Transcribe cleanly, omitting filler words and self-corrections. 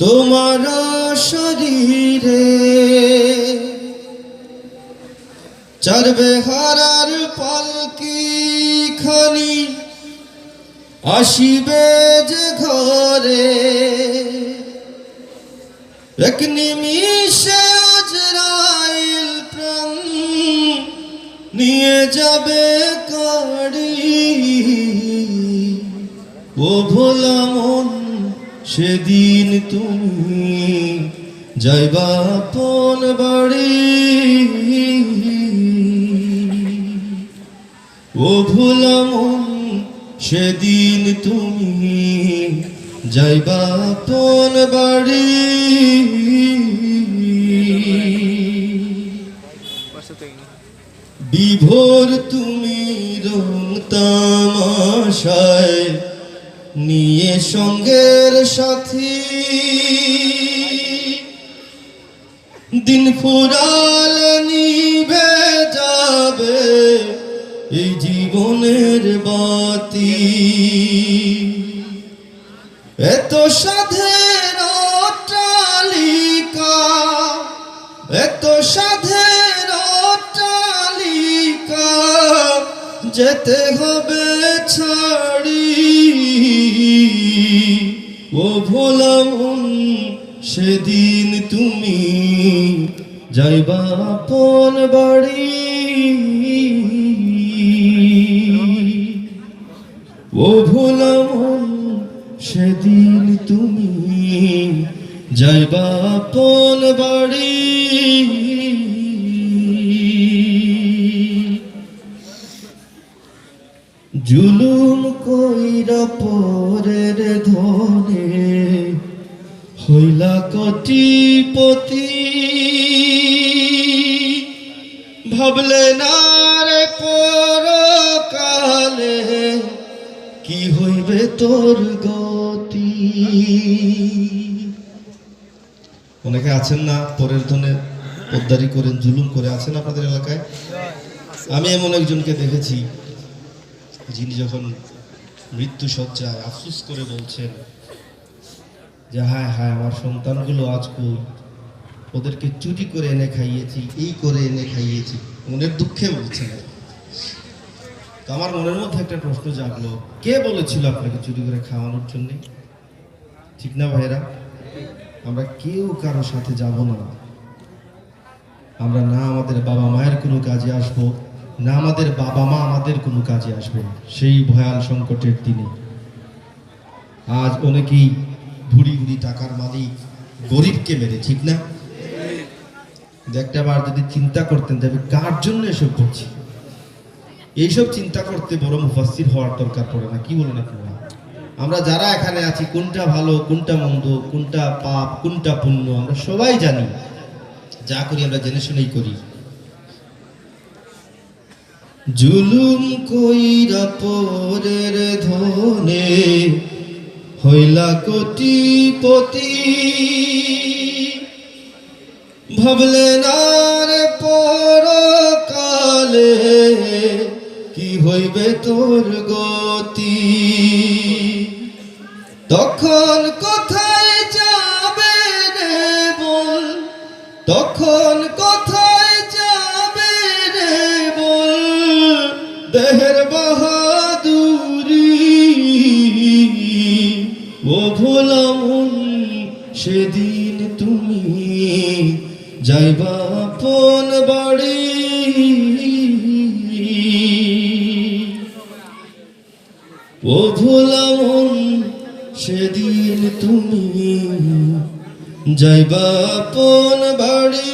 তোমার শরীরে চড়বে হারার পালকি খানি আসিবে যে ঘরে এক নিমিষে আজরাইল প্রাণ নিয়ে যাবে কাড়ি ও ভোলা মন সেদিন তুমি যাইবা আপন বাড়ি ও ভোলা মন সেদিন তুমি যাইবা আপন বাড়ি বিভোর তুমি রং তামাশায় নিয়ে সঙ্গের সাথী দিন ফুরাল নিভে যাবে এই জীবনের বাতি এত সাধের অট্টালিকা এত সাধের অট্টালিকা যেতে হবে ছাড়ি ও ভোলা মন সেদিন তুমি যাইবা আপন বাড়ি ও ভোলা মন সেদিন তুমি যাইবা আপন বাড়ি জুলুম কইরা পরের ধনে হইলা কোটিপতি ভাবলে না রে পরকালে কি হইবে তোর গতি অনেকে আছেন না পরের ধনে পোদ্দারি করেন জুলুম করে আছেন আপনাদের এলাকায় আমি এমন একজনকে দেখেছি যিনি যখন মৃত্যু শয্যায় আফসোস করে বলছেন যে হায় হায় আমার সন্তানগুলো আজ কই ওদেরকে চুরি করে এনে খাইয়েছি এই করে এনে খাইয়েছি মনের দুঃখে বলছেন তো আমার মনের মধ্যে একটা প্রশ্ন জাগলো কে বলেছিল আপনাকে চুরি করে খাওয়ানোর জন্য ঠিক না ভাইরা আমরা কেউ কারোর সাথে যাব না আমরা না আমাদের বাবা মায়ের কোনো কাজে আসবো না আমাদের বাবা মা আমাদের কোনো কাজে আসবে সেই ভয়াল সংকটের দিনে আজ অনেকেই ভুড়ি ভুড়ি টাকার মালিক গরিবকে মেরে ঠিক না একটা বার যদি চিন্তা করতেন তবে কার জন্য এসব করছি এইসব চিন্তা করতে বড় মুফাসসির হওয়ার দরকার পড়ে না কি বলেন আপনারা আমরা যারা এখানে আছি কোনটা ভালো কোনটা মন্দ কোনটা পাপ কোনটা পুণ্য আমরা সবাই জানি যা করি আমরা জেনে শুনেই করি জুলুম কইরা পরের ধনে হইলা কোটিপতি ভাবলে না রে পরকালে কি হইবে তোর গতি তখন কোথায় যাবে রে বল তখন কোথায় যাবে রে বল দেহের বাহাদুরি ও ভোলা মন সেদিন তুমি যাইবা আপন বাড়ি ও ভোলা মন সেদিন তুমি যাইবা আপন বাড়ি